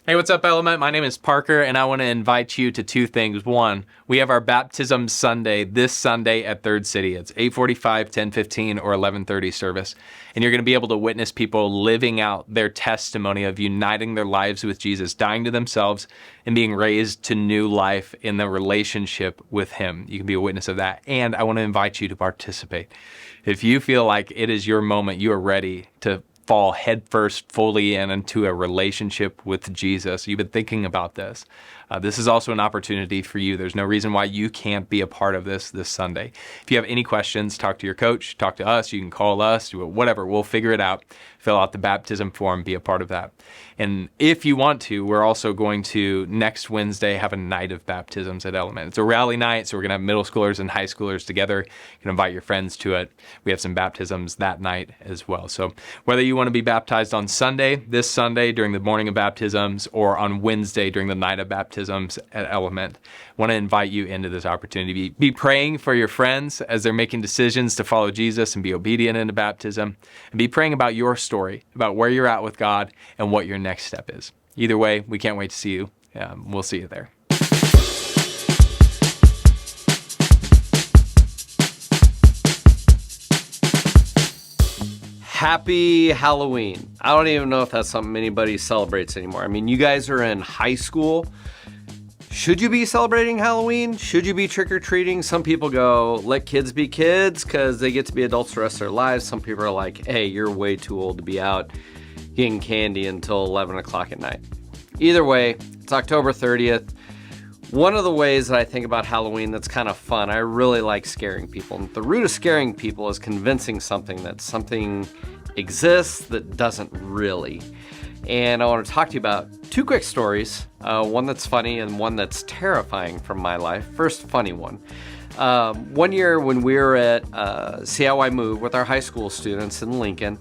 Hey, what's up, Element? My name is Parker, and I want to invite you to two things. One, we have our Baptism Sunday this Sunday at Third City. It's 8:45, 10:15, or 11:30 service. And you're going to be able to witness people living out their testimony of uniting their lives with Jesus, dying to themselves, and being raised to new life in the relationship with Him. You can be a witness of that. And I want to invite you to participate. If you feel like it is your moment, you are ready to fall headfirst fully into a relationship with Jesus. You've been thinking about this. This is also an opportunity for you. There's no reason why you can't be a part of this Sunday. If you have any questions, talk to your coach, talk to us. You can call us, do whatever. We'll figure it out. Fill out the baptism form, be a part of that. And if you want to, we're also going to next Wednesday have a night of baptisms at Element. It's a rally night, so we're going to have middle schoolers and high schoolers together. You can invite your friends to it. We have some baptisms that night as well. So whether you want to be baptized on Sunday, this Sunday during the morning of baptisms, or on Wednesday during the night of baptisms at Element, I want to invite you into this opportunity. Be praying for your friends as they're making decisions to follow Jesus and be obedient into baptism, and be praying about your story, about where you're at with God and what your next step is. Either way, we can't wait to see you. We'll see you there. Happy Halloween. I don't even know if that's something anybody celebrates anymore. I mean, you guys are in high school. Should you be celebrating Halloween? Should you be trick-or-treating? Some people go, let kids be kids because they get to be adults the rest of their lives. Some people are like, hey, you're way too old to be out getting candy until 11 o'clock at night. Either way, it's October 30th. One of the ways that I think about Halloween that's kind of fun, I really like scaring people. And the root of scaring people is convincing that something exists that doesn't really. And I want to talk to you about two quick stories, one that's funny and one that's terrifying from my life. First, funny one. One year when we were at See How I Move with our high school students in Lincoln,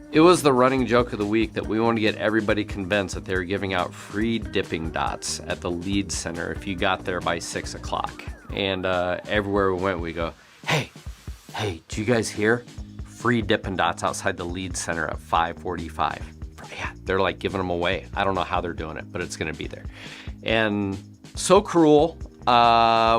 it was the running joke of the week that we wanted to get everybody convinced that they were giving out free dipping dots at the Lead Center if you got there by 6 o'clock. And everywhere we went, we go, hey, do you guys hear? Free Dippin' Dots outside the Lead Center at 5:45. Yeah, they're like giving them away. I don't know how they're doing it, but it's going to be there. And so cruel.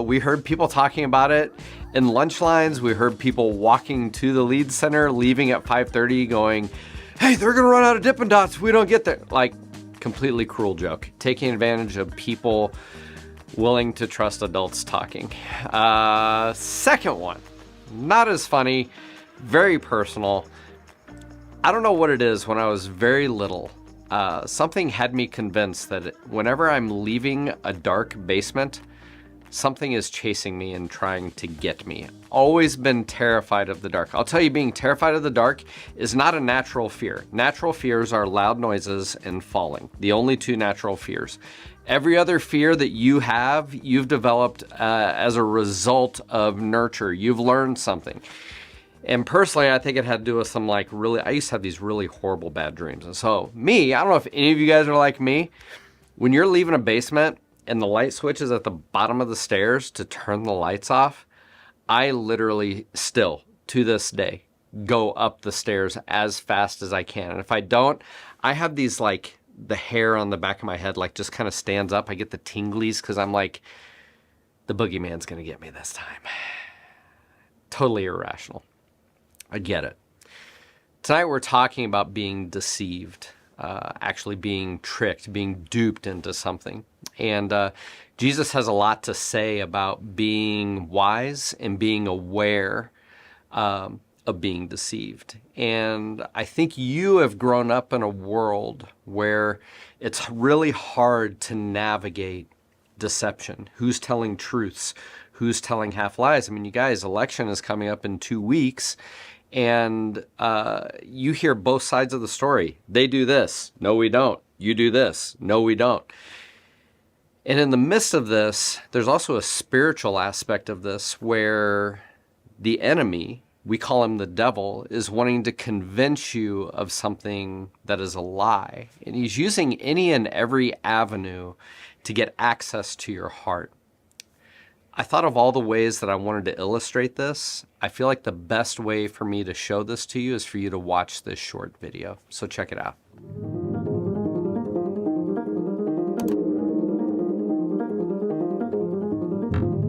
We heard people talking about it in lunch lines. We heard people walking to the Lead Center, leaving at 5:30 going, hey, they're going to run out of Dippin' Dots if we don't get there. Like, completely cruel joke. Taking advantage of people willing to trust adults talking. Second one, not as funny, very personal. I don't know what it is. When I was very little, something had me convinced that whenever I'm leaving a dark basement, something is chasing me and trying to get me. Always been terrified of the dark. I'll tell you, being terrified of the dark is not a natural fear. Natural fears are loud noises and falling. The only two natural fears. Every other fear that you have, you've developed as a result of nurture. You've learned something. And personally, I think it had to do with some I used to have these really horrible bad dreams. And so me, I don't know if any of you guys are like me, when you're leaving a basement and the light switch is at the bottom of the stairs to turn the lights off, I literally still, to this day, go up the stairs as fast as I can. And if I don't, I have these the hair on the back of my head just kind of stands up. I get the tinglies because I'm like, the boogeyman's going to get me this time. Totally irrational. I get it. Tonight we're talking about being deceived, actually being tricked, being duped into something. And Jesus has a lot to say about being wise and being aware of being deceived. And I think you have grown up in a world where it's really hard to navigate deception. Who's telling truths? Who's telling half lies? I mean, you guys, election is coming up in 2 weeks. And you hear both sides of the story. They do this. No, we don't. You do this. No, we don't. And in the midst of this, there's also a spiritual aspect of this where the enemy, we call him the devil, is wanting to convince you of something that is a lie. And he's using any and every avenue to get access to your heart. I thought of all the ways that I wanted to illustrate this. I feel like the best way for me to show this to you is for you to watch this short video. So check it out.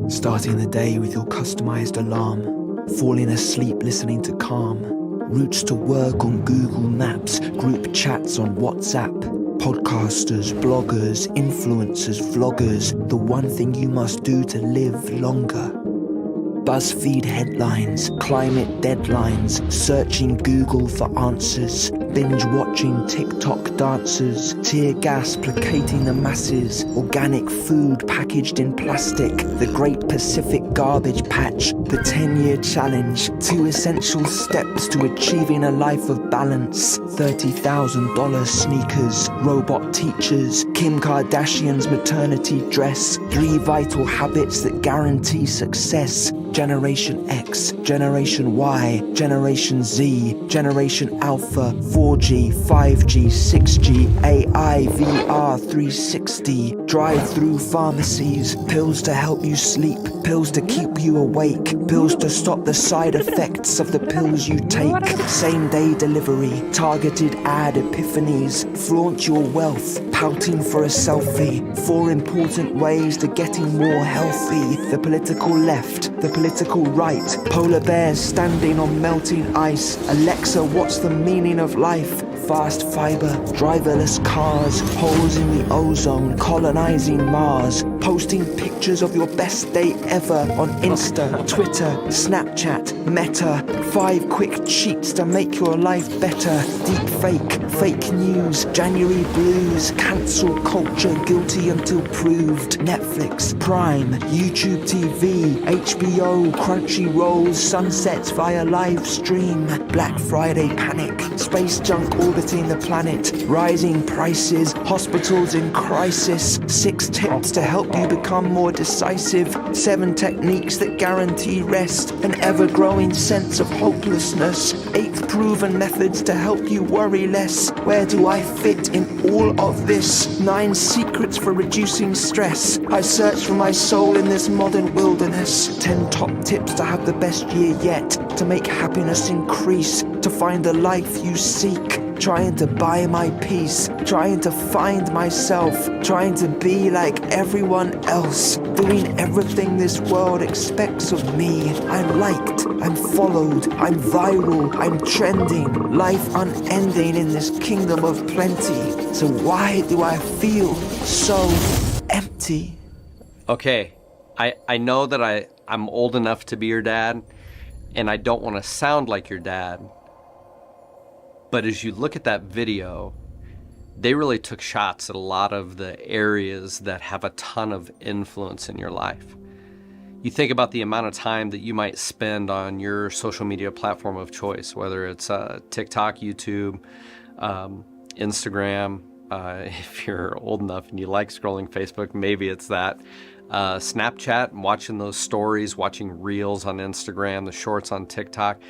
Starting the day with your customized alarm, falling asleep listening to Calm, routes to work on Google Maps, group chats on WhatsApp, podcasters, bloggers, influencers, vloggers, the one thing you must do to live longer. BuzzFeed headlines, climate deadlines, searching Google for answers, binge watching TikTok dancers, tear gas placating the masses, organic food packaged in plastic, the Great Pacific Garbage Patch, the 10-year challenge, 2 essential steps to achieving a life of balance, $30,000 sneakers, robot teachers, Kim Kardashian's maternity dress, 3 vital habits that guarantee success, Generation X, Generation Y, Generation Z, Generation Alpha, 4G, 5G, 6G, AI, VR, 360, drive-through pharmacies, pills to help you sleep, pills to keep you awake, pills to stop the side effects of the pills you take, same-day delivery, targeted ad epiphanies, flaunt your wealth, pouting for a selfie, 4 important ways to getting more healthy, the political left, the political right, polar bears standing on melting ice, Alexa, what's the meaning of life? Fast fiber, driverless cars, holes in the ozone, colonizing Mars, posting pictures of your best day ever on Insta, Twitter, Snapchat, Meta, 5 quick cheats to make your life better, deep fake news, January blues, cancel culture, guilty until proved, Netflix, Prime, YouTube TV, HBO, Crunchyroll, sunsets via live stream, Black Friday panic, space junk orbiting the planet, rising prices, hospitals in crisis, 6 tips to help you become more decisive, 7 techniques that guarantee rest, an ever-growing sense of hopelessness, 8 proven methods to help you worry less, where do I fit in all of this, 9 secrets for reducing stress, I search for my soul in this modern wilderness, 10 top tips to have the best year yet, to make happiness increase, to find the life you seek, trying to buy my peace, trying to find myself, trying to be like everyone else, doing everything this world expects of me. I'm liked, I'm followed, I'm viral, I'm trending, life unending in this kingdom of plenty. So why do I feel so empty? Okay, I know that I'm old enough to be your dad, and I don't want to sound like your dad. But as you look at that video, they really took shots at a lot of the areas that have a ton of influence in your life. You think about the amount of time that you might spend on your social media platform of choice, whether it's TikTok, YouTube, Instagram. If you're old enough and you like scrolling Facebook, maybe it's that. Snapchat, watching those stories, watching reels on Instagram, the shorts on TikTok.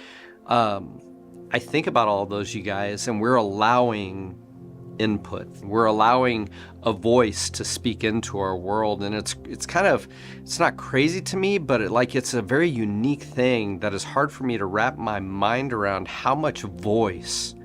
I think about all those, you guys, and we're allowing input. We're allowing a voice to speak into our world, and it's kind of, it's not crazy to me, but it's a very unique thing that is hard for me to wrap my mind around how much voice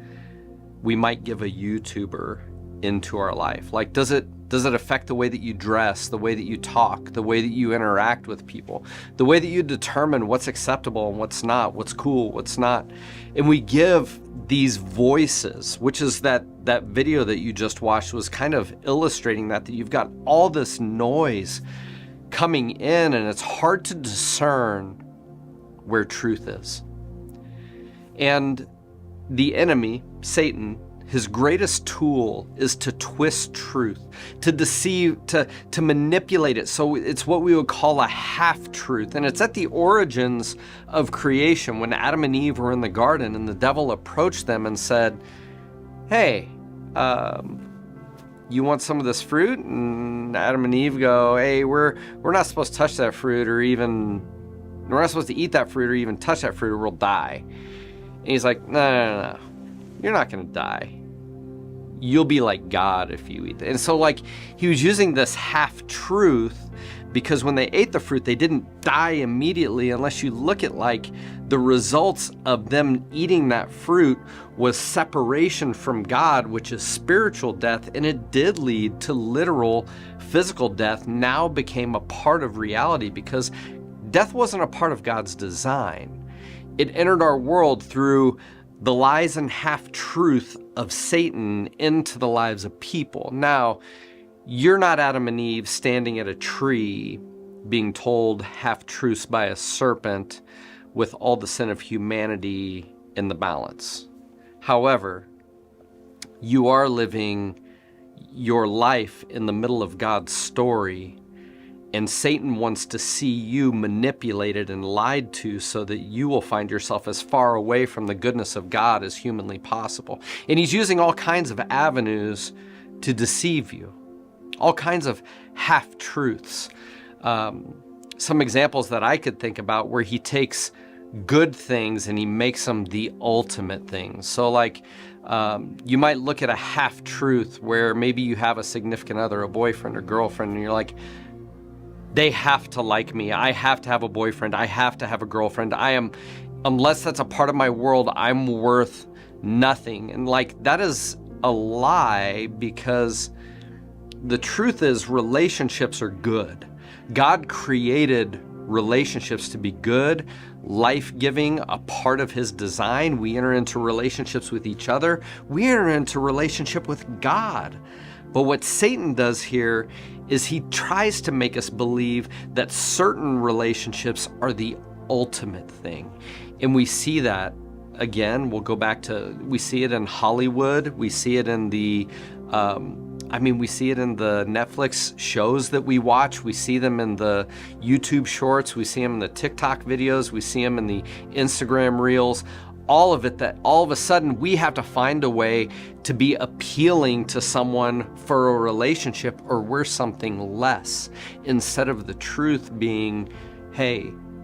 we might give a YouTuber into our life. Like, does it affect the way that you dress, the way that you talk, the way that you interact with people, the way that you determine what's acceptable and what's not, what's cool, what's not? And we give these voices, which is that video that you just watched was kind of illustrating that you've got all this noise coming in, and it's hard to discern where truth is. And the enemy, Satan, his greatest tool is to twist truth, to deceive, to manipulate it. So it's what we would call a half-truth. And it's at the origins of creation when Adam and Eve were in the garden and the devil approached them and said, hey, you want some of this fruit? And Adam and Eve go, hey, we're not supposed to touch that fruit, or even, we're not supposed to eat that fruit or even touch that fruit, or we'll die. And he's like, no. You're not going to die. you'll be like God if you eat it. And so like he was using this half-truth because when they ate the fruit, they didn't die immediately, unless you look at like the results of them eating that fruit was separation from God, which is spiritual death, and it did lead to literal physical death, now became a part of reality because death wasn't a part of God's design. It entered our world through the lies and half-truth of Satan into the lives of people. Now, you're not Adam and Eve standing at a tree being told half-truths by a serpent with all the sin of humanity in the balance. However, you are living your life in the middle of God's story, and Satan wants to see you manipulated and lied to so that you will find yourself as far away from the goodness of God as humanly possible. And he's using all kinds of avenues to deceive you, all kinds of half-truths. Some examples that I could think about where he takes good things and he makes them the ultimate things. So like you might look at a half-truth where maybe you have a significant other, a boyfriend or girlfriend, and you're like, they have to like me. I have to have a boyfriend. I have to have a girlfriend. Unless that's a part of my world, I'm worth nothing. And like, that is a lie, because the truth is relationships are good. God created relationships to be good, life-giving, a part of his design. We enter into relationships with each other. We enter into relationship with God. But what Satan does here is he tries to make us believe that certain relationships are the ultimate thing. And we see that, again, we'll go back to, we see it in Hollywood. We see it in the, we see it in the Netflix shows that we watch. We see them in the YouTube shorts. We see them in the TikTok videos. We see them in the Instagram reels. All of it, that all of a sudden we have to find a way to be appealing to someone for a relationship, or we're something less, instead of the truth being, hey,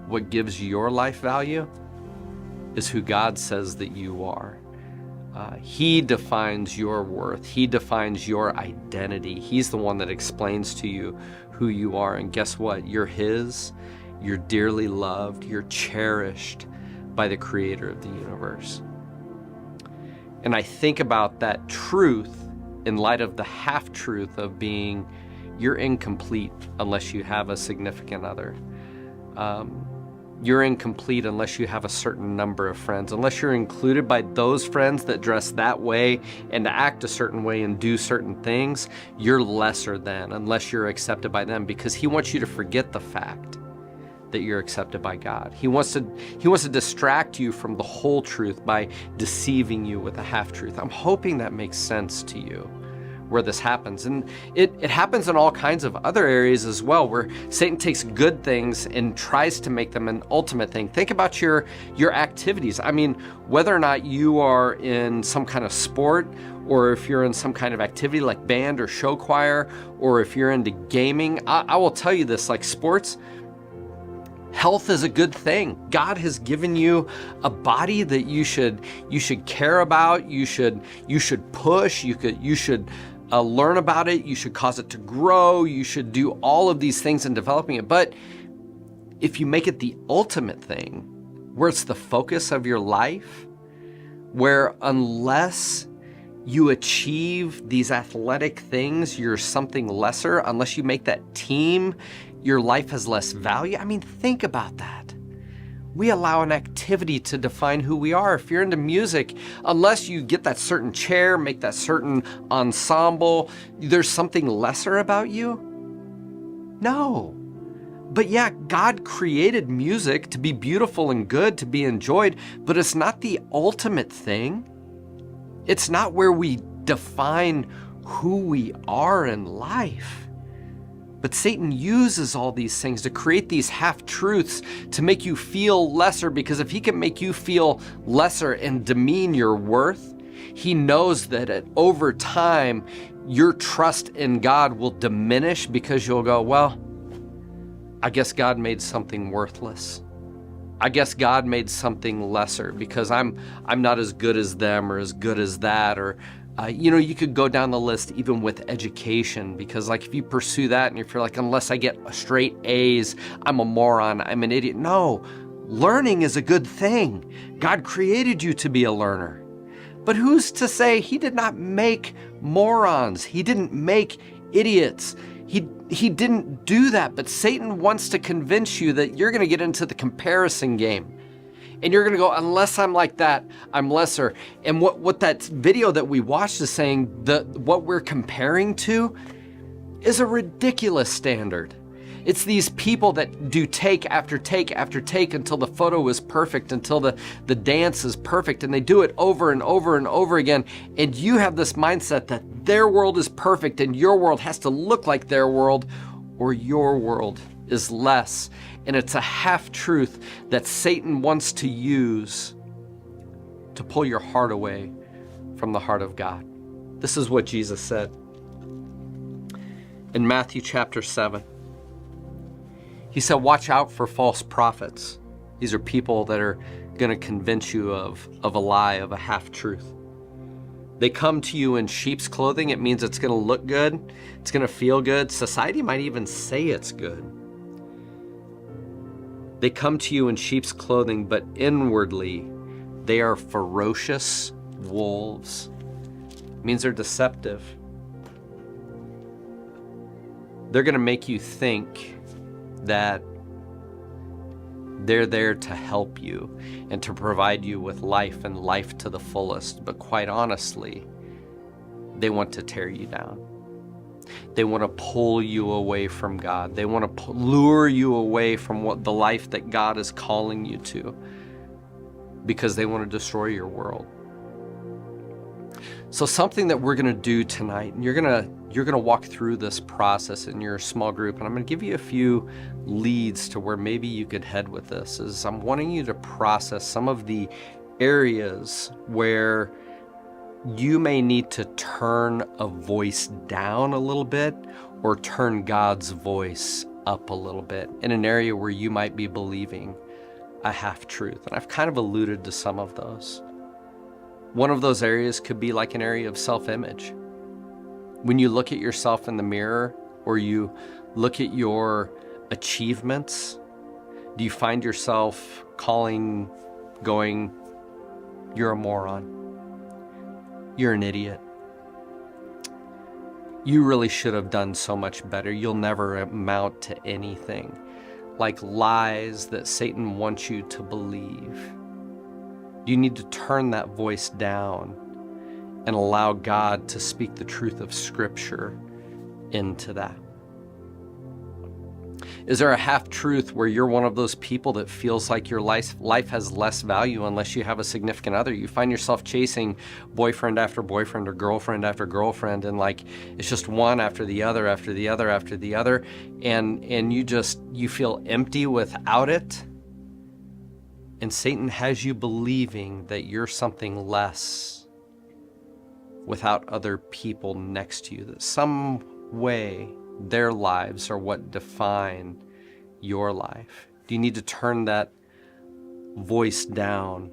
what gives your life value is who God says that you are. He defines your worth. He defines your identity. He's the one that explains to you who you are. And guess what? You're his. You're dearly loved. You're cherished by the creator of the universe. And I think about that truth in light of the half-truth of being, you're incomplete unless you have a significant other. You're incomplete unless you have a certain number of friends, unless you're included by those friends that dress that way and act a certain way and do certain things. You're lesser than, unless you're accepted by them, because he wants you to forget the fact that you're accepted by God. He wants to distract you from the whole truth by deceiving you with a half-truth. I'm hoping that makes sense to you, where this happens. And it happens in all kinds of other areas as well, where Satan takes good things and tries to make them an ultimate thing. Think about your activities. I mean, whether or not you are in some kind of sport, or if you're in some kind of activity like band or show choir, or if you're into gaming, I will tell you this, like sports, health is a good thing. God has given you a body that you should care about. You should push. You should learn about it. You should cause it to grow. You should do all of these things in developing it. But if you make it the ultimate thing, where it's the focus of your life, where unless you achieve these athletic things, you're something lesser. Unless you make that team, your life has less value. I mean, think about that. We allow an activity to define who we are. If you're into music, unless you get that certain chair, make that certain ensemble, there's something lesser about you? No. But yeah, God created music to be beautiful and good, to be enjoyed, but it's not the ultimate thing. It's not where we define who we are in life. But Satan uses all these things to create these half-truths to make you feel lesser, because if he can make you feel lesser and demean your worth, he knows that over time, your trust in God will diminish, because you'll go, well, I guess God made something worthless. I guess God made something lesser because I'm not as good as them or as good as that, or You could go down the list even with education, because like if you pursue that and if you're like, unless I get straight A's, I'm a moron, I'm an idiot. No, learning is a good thing. God created you to be a learner. But who's to say he did not make morons? He didn't make idiots. He didn't do that, but Satan wants to convince you that you're going to get into the comparison game. And you're going to go, unless I'm like that, I'm lesser. And what that video that we watched is saying, what we're comparing to is a ridiculous standard. It's these people that do take after take after take until the photo is perfect, until the dance is perfect, and they do it over and over and over again. And you have this mindset that their world is perfect and your world has to look like their world, or your world is less. And it's a half-truth that Satan wants to use to pull your heart away from the heart of God. This is what Jesus said in Matthew chapter 7. He said, watch out for false prophets. These are people that are going to convince you of a lie, of a half-truth. They come to you in sheep's clothing. It means it's going to look good. It's going to feel good. Society might even say it's good. They come to you in sheep's clothing, but inwardly they are ferocious wolves. It means they're deceptive. They're going to make you think that they're there to help you and to provide you with life and life to the fullest. But quite honestly, they want to tear you down. They want to pull you away from God. They want to lure you away from the life that God is calling you to, because they want to destroy your world. So something that we're going to do tonight, and you're going to walk through this process in your small group, and I'm going to give you a few leads to where maybe you could head with this, is I'm wanting you to process some of the areas where you may need to turn a voice down a little bit or turn God's voice up a little bit in an area where you might be believing a half-truth. And I've kind of alluded to some of those. One of those areas could be like an area of self-image. When you look at yourself in the mirror or you look at your achievements, do you find yourself going, you're a moron? You're an idiot. You really should have done so much better. You'll never amount to anything. Like lies that Satan wants you to believe. You need to turn that voice down and allow God to speak the truth of Scripture into that. Is there a half-truth where you're one of those people that feels like your life has less value unless you have a significant other? You find yourself chasing boyfriend after boyfriend or girlfriend after girlfriend, and like it's just one after the other after the other after the other, and you feel empty without it. And Satan has you believing that you're something less without other people next to you, that some way their lives are what define your life. Do you need to turn that voice down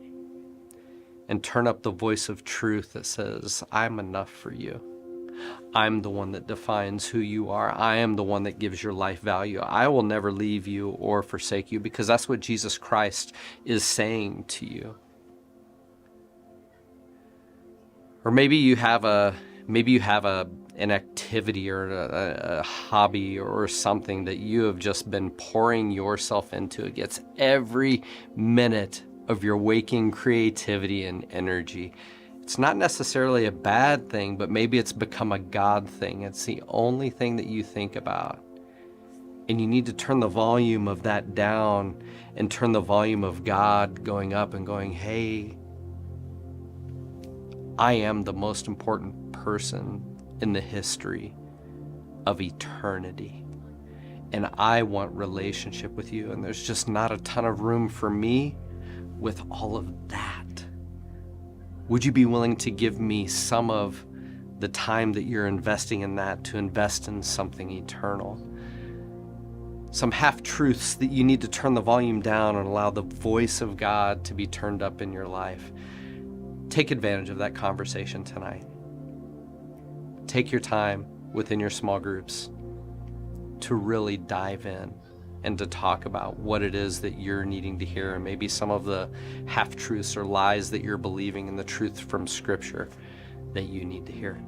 and turn up the voice of truth that says, I'm enough for you. I'm the one that defines who you are. I am the one that gives your life value. I will never leave you or forsake you, because that's what Jesus Christ is saying to you. Or maybe you have an activity or a hobby or something that you have just been pouring yourself into. It gets every minute of your waking creativity and energy. It's not necessarily a bad thing, but maybe it's become a God thing. It's the only thing that you think about. And you need to turn the volume of that down and turn the volume of God going up and going, hey, I am the most important person in the history of eternity. And I want relationship with you. And there's just not a ton of room for me with all of that. Would you be willing to give me some of the time that you're investing in that to invest in something eternal? Some half-truths that you need to turn the volume down and allow the voice of God to be turned up in your life. Take advantage of that conversation tonight. take your time within your small groups to really dive in and to talk about what it is that you're needing to hear, and maybe some of the half-truths or lies that you're believing and the truth from Scripture that you need to hear.